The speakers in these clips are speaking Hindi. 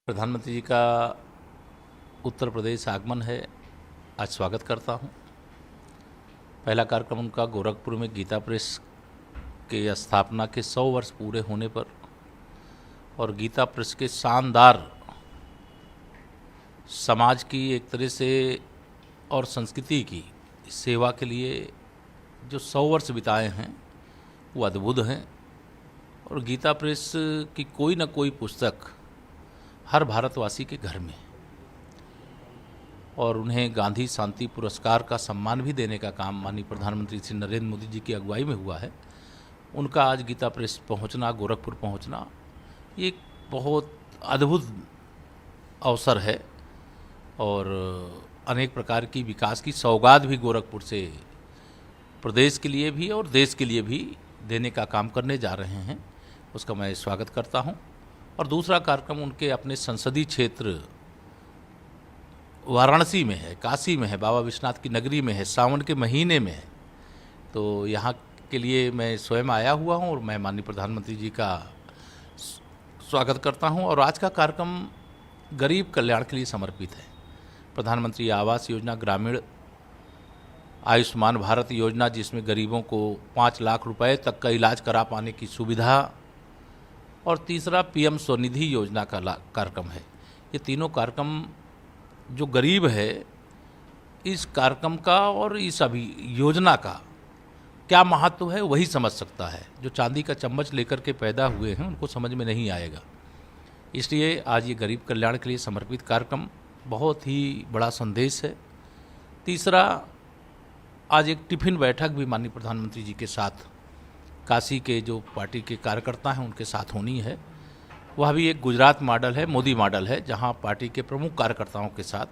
प्रधानमंत्री जी का उत्तर प्रदेश आगमन है। आज स्वागत करता हूं। पहला कार्यक्रम उनका गोरखपुर में गीता प्रेस के स्थापना के 100 वर्ष पूरे होने पर और गीता प्रेस के शानदार समाज की एक तरह से और संस्कृति की सेवा के लिए जो 100 वर्ष बिताए हैं वो अद्भुत हैं। और गीता प्रेस की कोई ना कोई पुस्तक हर भारतवासी के घर में, और उन्हें गांधी शांति पुरस्कार का सम्मान भी देने का काम माननीय प्रधानमंत्री श्री नरेंद्र मोदी जी की अगुवाई में हुआ है। उनका आज गीता प्रेस पहुंचना, गोरखपुर पहुंचना, ये एक बहुत अद्भुत अवसर है और अनेक प्रकार की विकास की सौगात भी गोरखपुर से प्रदेश के लिए भी और देश के लिए भी देने का काम करने जा रहे हैं। उसका मैं स्वागत करता हूं। और दूसरा कार्यक्रम उनके अपने संसदीय क्षेत्र वाराणसी में है, काशी में है, बाबा विश्वनाथ की नगरी में है, सावन के महीने में है। तो यहाँ के लिए मैं स्वयं आया हुआ हूँ और मैं माननीय प्रधानमंत्री जी का स्वागत करता हूँ। और आज का कार्यक्रम गरीब कल्याण के लिए समर्पित है। प्रधानमंत्री आवास योजना, ग्रामीण आयुष्मान भारत योजना, जिसमें गरीबों को 5 लाख रुपए तक का इलाज करा पाने की सुविधा, और तीसरा पीएम स्वनिधि योजना का कार्यक्रम है। ये तीनों कार्यक्रम, जो गरीब है इस कार्यक्रम का और इस अभी योजना का क्या महत्व है वही समझ सकता है। जो चांदी का चम्मच लेकर के पैदा हुए हैं उनको समझ में नहीं आएगा। इसलिए आज ये गरीब कल्याण के लिए समर्पित कार्यक्रम बहुत ही बड़ा संदेश है। तीसरा, आज एक टिफ़िन बैठक भी माननीय प्रधानमंत्री जी के साथ काशी के जो पार्टी के कार्यकर्ता हैं उनके साथ होनी है। वह भी एक गुजरात मॉडल है, मोदी मॉडल है, जहां पार्टी के प्रमुख कार्यकर्ताओं के साथ,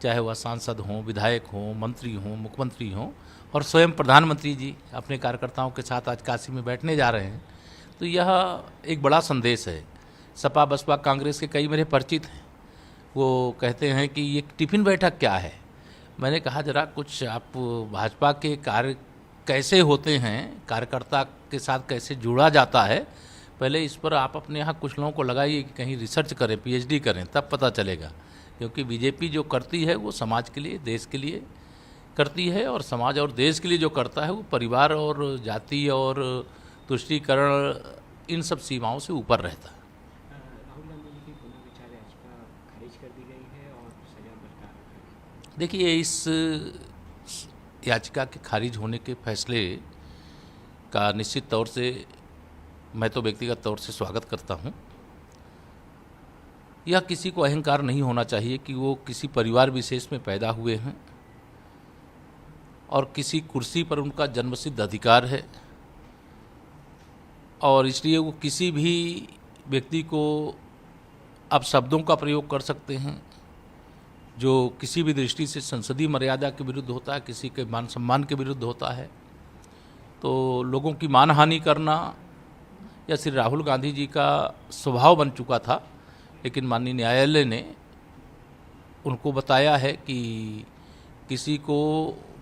चाहे वह सांसद हों, विधायक हों, मंत्री हों, मुख्यमंत्री हों, और स्वयं प्रधानमंत्री जी अपने कार्यकर्ताओं के साथ आज काशी में बैठने जा रहे हैं। तो यह एक बड़ा संदेश है। सपा, बसपा, कांग्रेस के कई मेरे परिचित हैं, वो कहते हैं कि ये टिफ़िन बैठक क्या है। मैंने कहा जरा कुछ आप भाजपा के कार्य कैसे होते हैं, कार्यकर्ता के साथ कैसे जुड़ा जाता है, पहले इस पर आप अपने यहाँ कुछ लोगों को लगाइए कि कहीं रिसर्च करें, पीएचडी करें, तब पता चलेगा। क्योंकि बीजेपी जो करती है वो समाज के लिए, देश के लिए करती है, और समाज और देश के लिए जो करता है वो परिवार और जाति और तुष्टीकरण, इन सब सीमाओं से ऊपर रहता है। राहुल गांधी जी की पुनर्विचार याचिका खारिज कर दी गई है और सजा बरकरार रखी है। देखिए, इस याचिका के खारिज होने के फैसले का निश्चित तौर से मैं तो व्यक्तिगत तौर से स्वागत करता हूं। यह किसी को अहंकार नहीं होना चाहिए कि वो किसी परिवार विशेष में पैदा हुए हैं और किसी कुर्सी पर उनका जन्मसिद्ध अधिकार है, और इसलिए वो किसी भी व्यक्ति को अपशब्दों का प्रयोग कर सकते हैं जो किसी भी दृष्टि से संसदीय मर्यादा के विरुद्ध होता है, किसी के मान सम्मान के विरुद्ध होता है। तो लोगों की मानहानि करना या श्री राहुल गांधी जी का स्वभाव बन चुका था, लेकिन माननीय न्यायालय ने उनको बताया है कि किसी को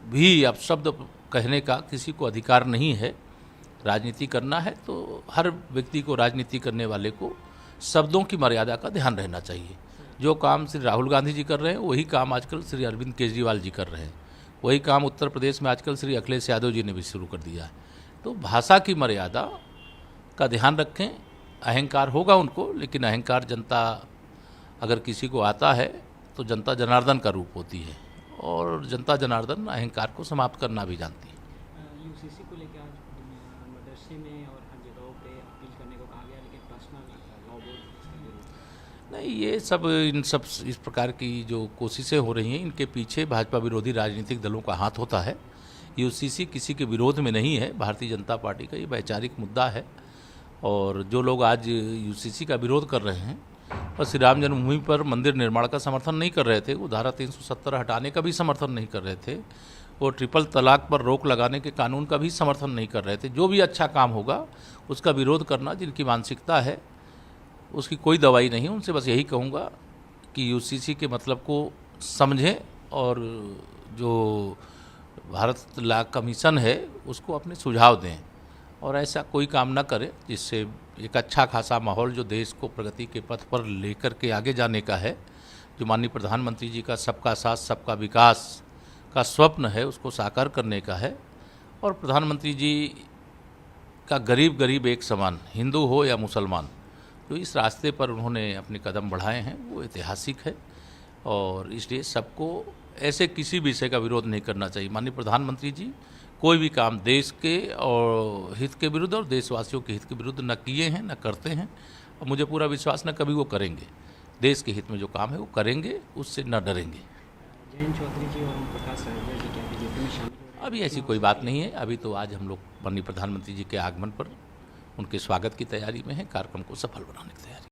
भी अपशब्द कहने का किसी को अधिकार नहीं है। राजनीति करना है तो हर व्यक्ति को, राजनीति करने वाले को, शब्दों की मर्यादा का ध्यान रहना चाहिए। जो काम श्री राहुल गांधी जी कर रहे हैं वही काम आजकल श्री अरविंद केजरीवाल जी कर रहे हैं, वही काम उत्तर प्रदेश में आजकल श्री अखिलेश यादव जी ने भी शुरू कर दिया है। तो भाषा की मर्यादा का ध्यान रखें। अहंकार होगा उनको, लेकिन अहंकार जनता अगर किसी को आता है तो जनता जनार्दन का रूप होती है, और जनता जनार्दन अहंकार को समाप्त करना भी जानती है। यूसीसी को लेकर आज मदरसे में और हर जगहों पे अपील करने को कहा गया, लेकिन पर्सनल लॉ बोर्ड नहीं, ये सब इन सब इस प्रकार की जो कोशिशें हो रही हैं, इनके पीछे भाजपा विरोधी राजनीतिक दलों का हाथ होता है। यूसीसी किसी के विरोध में नहीं है, भारतीय जनता पार्टी का ये वैचारिक मुद्दा है। और जो लोग आज यूसीसी का विरोध कर रहे हैं और श्री राम जन्मभूमि पर मंदिर निर्माण का समर्थन नहीं कर रहे थे, वो धारा 370 हटाने का भी समर्थन नहीं कर रहे थे, वो ट्रिपल तलाक पर रोक लगाने के कानून का भी समर्थन नहीं कर रहे थे, जो भी अच्छा काम होगा उसका विरोध करना जिनकी मानसिकता है उसकी कोई दवाई नहीं है। उनसे बस यही कहूँगा कि यूसीसी के मतलब को समझें और जो भारत लॉ कमीशन है उसको अपने सुझाव दें। और ऐसा कोई काम न करे जिससे एक अच्छा खासा माहौल जो देश को प्रगति के पथ पर लेकर के आगे जाने का है, जो माननीय प्रधानमंत्री जी का सबका साथ सबका विकास का स्वप्न है, उसको साकार करने का है। और प्रधानमंत्री जी का गरीब गरीब एक समान, हिंदू हो या मुसलमान, तो इस रास्ते पर उन्होंने अपने कदम बढ़ाए हैं, वो ऐतिहासिक है। और इसलिए सबको ऐसे किसी विषय का विरोध नहीं करना चाहिए। माननीय प्रधानमंत्री जी कोई भी काम देश के और हित के विरुद्ध और देशवासियों के हित के विरुद्ध न किए हैं, न करते हैं, और मुझे पूरा विश्वास न कभी वो करेंगे। देश के हित में जो काम है वो करेंगे, उससे न डरेंगे। जयंत चौधरी जी और ओम प्रकाश राजभर जी क्या बीजेपी में शामिल हो रहे हैं? अभी ऐसी कोई बात नहीं है। अभी तो आज हम लोग माननीय प्रधानमंत्री जी के आगमन पर उनके स्वागत की तैयारी में हैं, कार्यक्रम को सफल बनाने की तैयारी।